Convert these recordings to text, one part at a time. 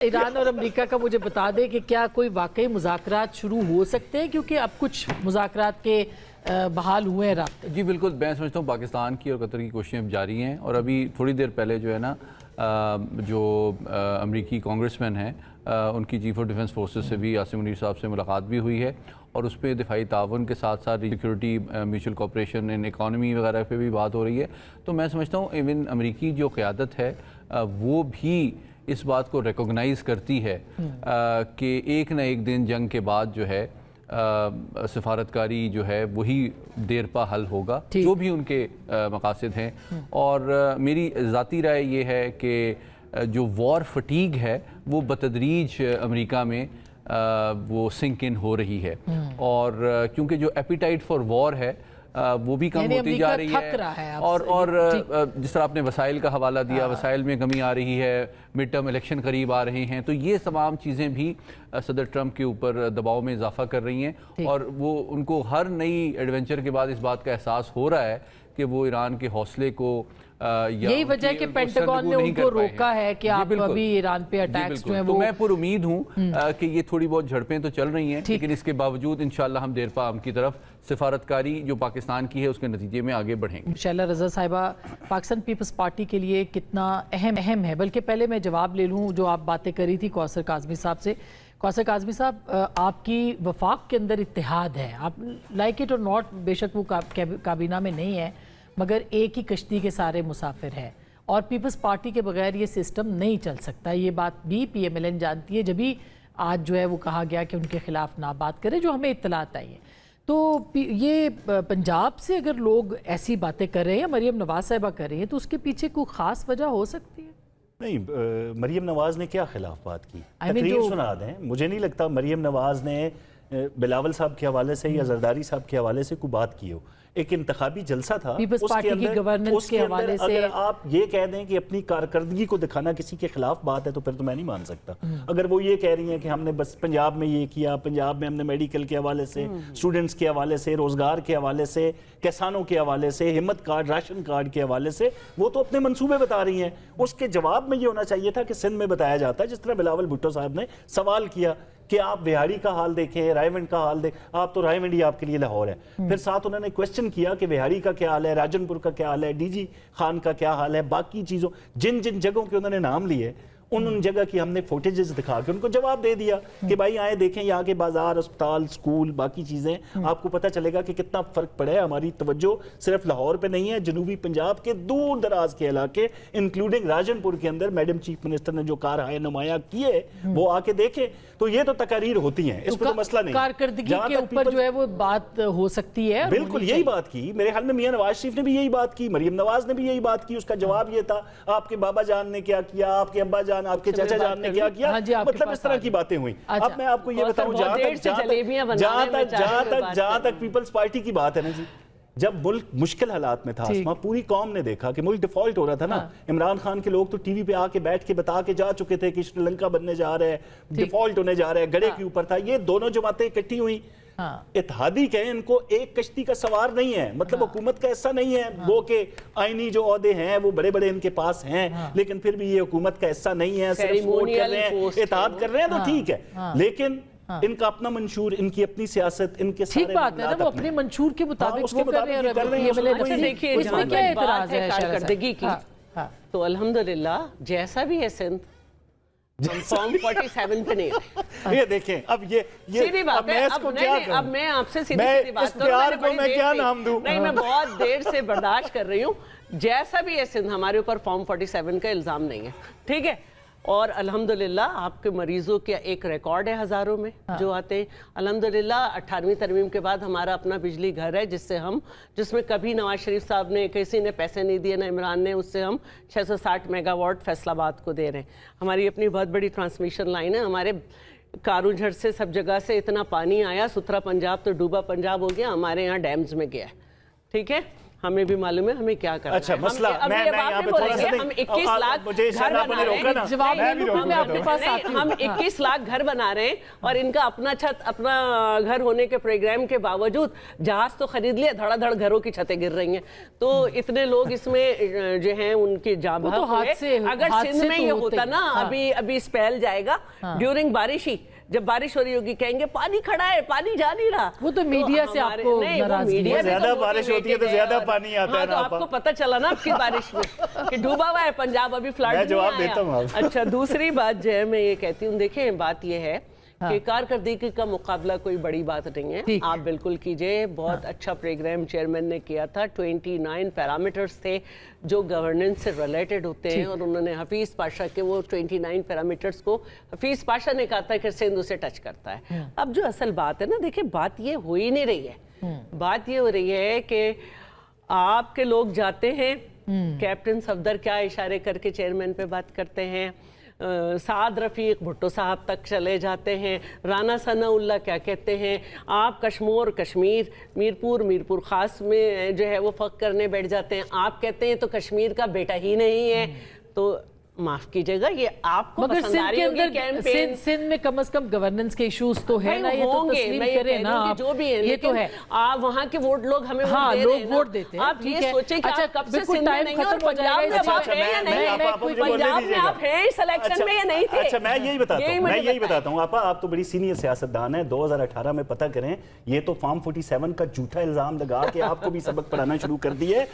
Iran और America का मुझे बता दें कि क्या कोई वाकई मुज़ाकरात शुरू हो सकते हैं, क्योंकि अब कुछ मुज़ाकरात के बहाल हुए हैं राब्ते। जी बिल्कुल, मैं समझता हूँ पाकिस्तान की और कतर की कोशिशें जारी हैं और अभी थोड़ी देर पहले जो है ना जो अमरीकी कांग्रेसमैन हैं उनकी चीफ ऑफ डिफेंस फोर्सेस से भी आसिम मुनीर साहब से मुलाकात भी हुई है और उस पर दिफाई ताउन के साथ साथ सिक्योरिटी म्यूचुअल कोऑपरेशन इन इकानमी वगैरह पे भी बात हो रही है। तो मैं समझता हूँ इवन अमरीकी जो क़यादत है वो भी इस बात को रिकॉग्नाइज़ करती है कि एक न एक दिन जंग के बाद जो है सफारतकारी जो है वही देरपा हल होगा, जो भी उनके मकासद हैं। और मेरी ज़ाती राय ये है कि जो वॉर फटीग है वो बतदरीज अमेरिका में वो सिंक इन हो रही है और क्योंकि जो एपिटाइट फॉर वॉर है वो भी कम होती जा रही है और जिस तरह आपने वसाइल का हवाला दिया, वसाइल में कमी आ रही है, मिड टर्म इलेक्शन करीब आ रहे हैं, तो ये तमाम चीज़ें भी सदर ट्रंप के ऊपर दबाव में इजाफा कर रही हैं और वो उनको हर नई एडवेंचर के बाद इस बात का एहसास हो रहा है कि वो ईरान के हौसले को यही वजह कि पेंटागन ने उनको रोका है कि आप अभी ईरान पे अटैक्स जो हैं वो। तो मैं पूरी उम्मीद हूँ कि ये थोड़ी बहुत झड़पें तो चल रही हैं, लेकिन इसके बावजूद इंशाल्लाह हम देरपा की तरफ सिफारतकारी जो पाकिस्तान की है उसके नतीजे में आगे बढ़ेंगे। शैला रज़ा साहिबा, पाकिस्तान पीपल्स पार्टी के लिए कितना अहम है, बल्कि पहले मैं जवाब ले लूँ जो आप बातें करी थी कौसर काज़मी साहब से। कौसर काज़मी साहब, आपकी वफाक के अंदर इत्तेहाद है, आप लाइक इट और नॉट, बेशक वो काबीना में नहीं है मगर एक ही कश्ती के सारे मुसाफिर हैं और पीपल्स पार्टी के बगैर ये सिस्टम नहीं चल सकता। ये बात भी PMLN जानती है, जब भी आज जो है वो कहा गया कि उनके खिलाफ ना बात करें, जो हमें इत्तलात आई है। तो ये पंजाब से अगर लोग ऐसी बातें कर रहे हैं या मरीम नवाज साहिबा कर रही हैं तो उसके पीछे कोई ख़ास वजह हो सकती है? नहीं, मरीम नवाज ने क्या खिलाफ बात की, तकरीर सुना दें। मुझे नहीं लगता मरीम नवाज ने बिलावल साहब के हवाले से या जरदारी साहब के हवाले से कोई बात की हो। एक इंतखाबी जलसा था, उसके अंदर अगर आप ये कह दें कि अपनी कारकर्दगी को दिखाना किसी के खिलाफ बात है तो फिर तो मैं नहीं मान सकता। अगर वो ये कह रही हैं कि हमने बस पंजाब में ये किया, पंजाब में हमने मेडिकल के हवाले से, स्टूडेंट्स के हवाले से, रोजगार के हवाले से, किसानों के हवाले से, हिम्मत कार्ड, राशन कार्ड के हवाले से वो तो अपने मंसूबे बता रही हैं। उसके जवाब में ये होना चाहिए था कि सिंध में बताया जाता है, जिस तरह बिलावल भुट्टो साहब ने सवाल किया कि आप बिहाड़ी का हाल देखें, रायवंड का हाल देखें, आप तो रायवंड ही आपके लिए लाहौर है। फिर साथ उन्होंने क्वेश्चन किया कि बिहाड़ी का क्या हाल है, राजनपुर का क्या हाल है, DG खान का क्या हाल है, बाकी चीज़ों जिन जिन जगहों के उन्होंने नाम लिए उन जगह की हमने फुटेजेस दिखा के उनको जवाब दे दिया कि भाई आए देखें यहाँ के बाजार, अस्पताल, स्कूल, बाकी चीज़ें, आपको पता चलेगा कि कितना फ़र्क पड़ा है। हमारी तवज्जो सिर्फ लाहौर पे नहीं है, जनूबी पंजाब के दूर दराज के इलाके इंक्लूडिंग राजनपुर के अंदर मैडम चीफ मिनिस्टर ने जो कारहाय नुमाया किए वो आके देखें। तो ये तो तकरीर होती हैं, इस पर तो मसला नहीं। कारकर्दगी के ऊपर जो है वो बात हो सकती है, बिल्कुल यही बात की। मेरे ख्याल में मियां नवाज शरीफ ने भी यही बात की, मरीम नवाज ने भी यही बात की। उसका जवाब ये था आपके बाबा जान ने क्या किया, आपके अब्बा जान, आपके चाचा जान ने क्या किया, मतलब इस तरह की बातें हुई। अब मैं आपको ये बताऊं, जहां तक पीपल्स पार्टी की बात है ना जी, जब मुल्क मुश्किल हालात में था, पूरी कौम ने देखा कि मुल्क डिफॉल्ट हो रहा था ना, इमरान खान के लोग तो टीवी पे आके बैठ के बता के जा चुके थे कि श्रीलंका बनने जा रहा है, डिफॉल्ट होने जा रहा है, गड़े के ऊपर था। ये दोनों जमातें इकट्ठी हुई, इत्तेहादी कहें इनको, एक कश्ती का सवार नहीं है, मतलब हुकूमत का ऐसा नहीं है वो के आईनी जो ओहदे हैं वो बड़े बड़े इनके पास हैं, लेकिन फिर भी ये हुकूमत का ऐसा नहीं है, सिर्फ वोट कर रहे हैं, इत्तेहाद कर रहे हैं तो ठीक है, लेकिन इनका अपना मंशूर, इनकी अपनी सियासत, इनके ठीक बात है ना, वो अपने मंशूर के मुताबिक वो कर रहे हैं। देखिए इसमें क्या एतराज है कारकर्दगी की, तो अल्हम्दुलिल्लाह जैसा भी है सिंध फॉर्म 47 पे नहीं। ये देखें, अब ये सीधी बात है। अब मैं आपसे सीधी बात करूं, मैं क्या नाम दूं? नहीं, मैं बहुत देर से बर्दाश्त कर रही हूँ। जैसा भी है सिंध, हमारे ऊपर फॉर्म 47 का इल्जाम नहीं है, ठीक है। और अल्हम्दुलिल्लाह आपके मरीजों का एक रिकॉर्ड है हज़ारों में जो आते हैं। अल्हम्दुलिल्लाह 18वीं तरमीम के बाद हमारा अपना बिजली घर है जिसमें कभी नवाज शरीफ साहब ने, किसी ने पैसे नहीं दिए, ना इमरान ने, उससे हम 660 मेगावाट फैसलाबाद को दे रहे हैं। हमारी अपनी बहुत बड़ी ट्रांसमिशन लाइन है। हमारे कारूझड़ से सब जगह से इतना पानी आया, सुथरा पंजाब तो डूबा पंजाब हो गया, हमारे यहाँ डैम्स में गया है, ठीक है। हमें भी मालूम है हमें क्या करना अच्छा है। मसला हम मैं ये बात यहाँ नहीं पे थोड़ा बोलेंगे, सा हम 21 लाख मुझे घर बना रहे रोका ना हैं। जवाब मैं भी नहीं, रोकूंगा मैं आपके पास नहीं, आती हूँ। हम 21 लाख घर बना रहे हैं और इनका अपना छत अपना घर होने के प्रोग्राम के बावजूद जहाज तो खरीद लिया, धड़ाधड़ घरों की छतें गिर रही हैं। तो इतने लोग इसमें जो हैं उनकी जान वो तो हादसे अगर हादसे सिंध में तो ये होते होता ही। ना हाँ। अभी स्पेल जाएगा ड्यूरिंग बारिश ही, जब बारिश हो रही होगी कहेंगे पानी खड़ा है, पानी जा नहीं रहा। वो तो मीडिया से हमारे- आपको नहीं, वो नाराजगी मीडिया है। भी ज्यादा तो बारिश होती है तो motivated ज्यादा और- पानी आता है हाँ, ना तो आपा। आपको पता चला ना आपकी बारिश में कि डूबा हुआ है पंजाब, अभी फ्लड मैं नहीं जवाब आया। देता हूँ आप। अच्छा, दूसरी बात जो है मैं ये कहती हूँ, देखिए बात ये है कि कारकर्दगी का मुकाबला कोई बड़ी बात नहीं है, ठीक है। आप बिल्कुल कीजिए। बहुत अच्छा प्रोग्राम चेयरमैन ने किया था, 29 पैरामीटर्स थे जो गवर्नेंस से रिलेटेड होते हैं और उन्होंने हफीज पाशा के वो 29 पैरामीटर्स को हफीज पाशा ने कहा था कि सिंध उसे टच करता है। अब जो असल बात है ना, देखिए बात ये हो ही नहीं रही है। बात ये हो रही है कि आपके लोग जाते हैं, कैप्टन सफदर क्या इशारे करके चेयरमैन पे बात करते हैं, साद रफ़ीक भुट्टो साहब तक चले जाते हैं, राना सनाउल्लाह क्या कहते हैं, आप कश्मीर मीरपुर ख़ास में जो है वो फ़ख्र करने बैठ जाते हैं, आप कहते हैं तो कश्मीर का बेटा ही नहीं है। तो माफ कीजिएगा, ये आपको मगर पसंद सिंध आ के रही होगी अंदर कैंपेन। सिंध में कम से कम गवर्नेंस के इश्यूज तो है भाई ना, ये तो होंगे, तस्लीम मैं ये करें कह ना रही हूँ कि आप, जो भी है, ये तो लेकिन है। आप वहाँ के लोग हमें हाँ, वोट दे लोग रहे हैं ना। वोट देते हैं, आप ठीक ये है। सोचें कि अच्छा, आप कब से बिल्कुल सिंध में टाइम नहीं हैं और खत्म हो पंजाब में जाएगा। अब आप हैं या नहीं आप हैं? मुझे बोलने पंजाब में दीजिएगा। आप हैं इस इलेक्शन में या नहीं थे? अच्छा, मैं यही बताता हूँ, मैं मुझे यही बताएं। बताता हूँ। आपा, आप तो बड़ी सीनियर सियासतदान है, 2018 में पता करें, ये तो फॉर्म 47 का झूठा इल्जाम लगा के आपको भी सबक पढ़ाना शुरू कर दिए।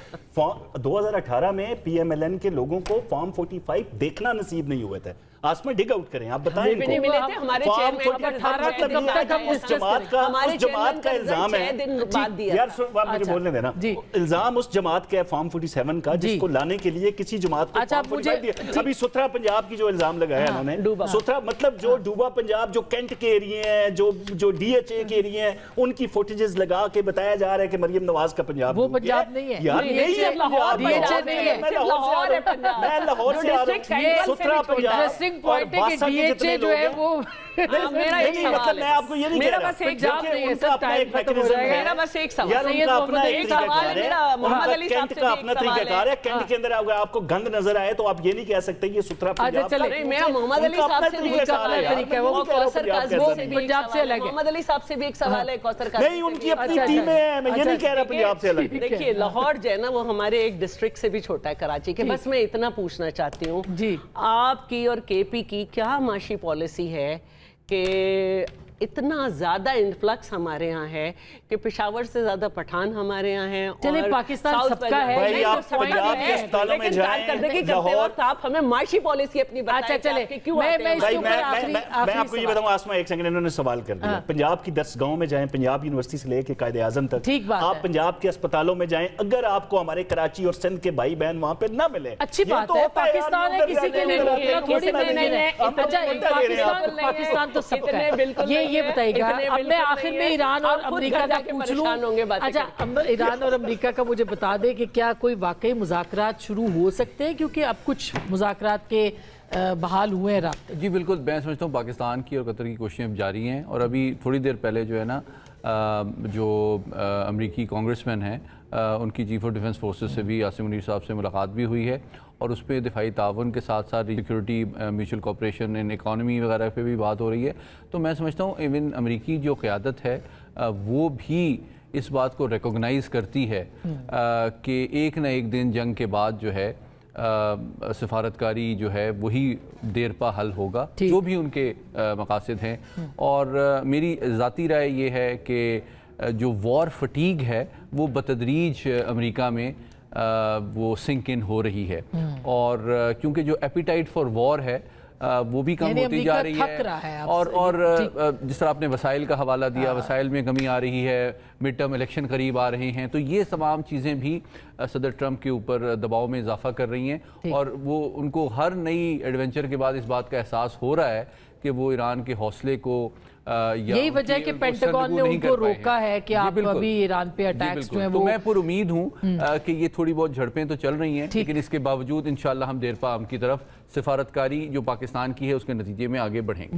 2018 में पीएमएलएन के लोगों को फॉर्म 45 देखना नसीब नहीं हुए थे। आसमा डिग आउट करें, आप बताएं हमें भी नहीं मिले थे, हमारे फॉर्म चेयरमैन 45 का मतलब रिजल्ट ये है कब तक कि हम उस जमात का हमारे उस जमात का चेयरमैन इल्जाम है। 6 दिन बाद दिया। यार आप मुझे अच्छा, बोलने देना, जी। इल्जाम उस जमात का है फॉर्म 47 का, जी। जिसको लाने के लिए किसी जमात को अच्छा, फॉर्म मुझे- 45 दिया। अभी सुथरा पंजाब की जो इल्जाम लगाया हाँ, इन्होंने, सुथरा मतलब जो डूबा पंजाब, जो कैंट के एरिए हैं, जो डीएचए के एरिए हैं, उनकी फुटेजेस लगा के बताया जा रहा है कि मरियम नवाज का पंजाब वो डूब गया। पंजाब नहीं है। यार नहीं, नहीं है, लाहौर पंजाब DHA पंजाब नहीं है, मैं सिर्फ लाहौर है पंजाब। मैं लाहौर जो से आ रहा district हूँ, central से सुथरा भी छोटा है। पंजाब इंटरेस्टिंग पॉइंट है कि बादशाह के डीएचए जितने जो लोग है हैं- वो हाँ, मेरा एक नहीं, सवाल मतलब है। मैं आपको ये नहीं मेरा कह रहा। बस एक पंजाब सवाल नहीं है, उनका सब अपना टाइम एक खत्म हो mechanism जाएगा। है। मेरा बस एक सवाल। यार सैयद उनका मोहम्मद अपना अली एक साहब तरीकाकार है, है, मेरा मोहम्मद उनका अली साहब कैंट से का भी अपना एक सवाल तरीकाकार है। है। कैंट के अंदर अगर आपको गंद नजर आए तो आप ये नहीं कह सकते ये सुथरा पंजाब चले। का। नहीं, मेरा मोहम्मद अली उनका साहब अपना से भी तरीका एक कार सवाल है है। यार, तरीका है, मैं वो नहीं कह रहा हूँ कौसर पंजाब काज़मी कैसा से नहीं। भी एक पंजाब से सवाल है। अलग है। मोहम्मद अली साहब से भी एक सवाल है, कौसर काज़मी नहीं, से उनकी भी एक अपनी अच्छा, टीमें हैं, मैं ये अच्छा, नहीं कह रहा ठीक है। पंजाब से अलग। देखिए, लाहौर जो है ना वो हमारे एक डिस्ट्रिक्ट से भी छोटा है, कराची के। बस मैं इतना पूछना चाहती हूँ, जी। आपकी और केपी की क्या माशी पॉलिसी है कि इतना ज्यादा इन्फ्लक्स हमारे यहाँ है कि पेशावर से ज्यादा पठान हमारे यहाँ हैं। चलिए, और पाकिस्तान साउथ सबका है, भाई, नहीं आप तो point पंजाब है। के अस्पतालों में लेकिन जाएं, कारकर्दगी करते लाहौर- वक्त आप हमें माशी पॉलिसी अपनी बताएं अच्छा, कि चले। आपके क्यों मैं- आते हैं मैं हमारे इसके भाई ऊपर मैं आखिरी- मैं आखिरी आपको ये सवाल। बताऊं, आसमा एक सेकंड, इन्होंने सवाल कर दिया। हाँ। पंजाब की 10 गांव में जाएं, पंजाब यूनिवर्सिटी से लेके कायदे आजम तक, ठीक बात आप है। पंजाब के अस्पतालों में जाएं, अगर आपको हमारे कराची और सिंध के भाई बहन वहां पे ना मिले, अच्छी ये बात तो है, होता यार, पाकिस्तान है, उधर किसी के जाने लिए उधर रोकना जाने, थोड़ी कितना नहीं नहीं है। है। आप अच्छा, मुद्दा दे रहे हैं आप। पाकिस्तान तो सबका इतने है। बिल्कुल ये नहीं है, बताइएगा। इतने अब मैं बिल्कुल आखिर नहीं में है। ईरान और आप खुद अमेरिका घर का जाके पूछ परेशान होंगे लूं। बातें अच्छा, ईरान और अमेरिका का मुझे बता दें कि क्या कोई वाकई मुज़ाकरात शुरू हो सकते हैं, क्योंकि अब कुछ मुज़ाकरात के बहाल हुए हैं राब्ते। जी बिल्कुल, मैं समझता हूँ पाकिस्तान की और कतर की कोशिशें अब जारी हैं और अभी थोड़ी देर पहले जो है ना जो अमरीकी कांग्रेसमैन हैं उनकी चीफ ऑफ डिफेंस फोर्सेस से भी आसिम मुनीर साहब से मुलाकात भी हुई है और उस पर दिफाई ताउन के साथ साथ सिक्योरिटी, म्यूचुअल कोऑपरेशन इन इकानमी वगैरह पे भी बात हो रही है। तो मैं समझता हूँ इवन अमरीकी जो क़यादत है वो भी इस बात को रिकॉग्नाइज़ करती है कि एक न एक दिन जंग के बाद जो है सफारतकारी जो है वही देर पा हल होगा, जो भी उनके मकासद हैं। और मेरी ज़ाती राय ये है कि जो वॉर फटीग है वो बतदरीज अमेरिका में वो सिंक इन हो रही है और क्योंकि जो एपिटाइट फॉर वॉर है वो भी कम होती जा रही है और जिस तरह आपने वसाइल का हवाला दिया, वसाइल में कमी आ रही है, मिड टर्म इलेक्शन करीब आ रहे हैं, तो ये तमाम चीज़ें भी सदर ट्रंप के ऊपर दबाव में इजाफा कर रही हैं और वो उनको हर नई एडवेंचर के बाद इस बात का एहसास हो रहा है कि वो ईरान के हौसले को यही वजह कि पेंटागन ने उनको रोका है कि आप अभी ईरान पे अटैक्स जो हैं वो। तो मैं पूरी उम्मीद हूँ कि ये थोड़ी बहुत झड़पें तो चल रही हैं, लेकिन इसके बावजूद इंशाल्लाह हम देर पा हम की तरफ सिफारतकारी जो पाकिस्तान की है उसके नतीजे में आगे बढ़ेंगे।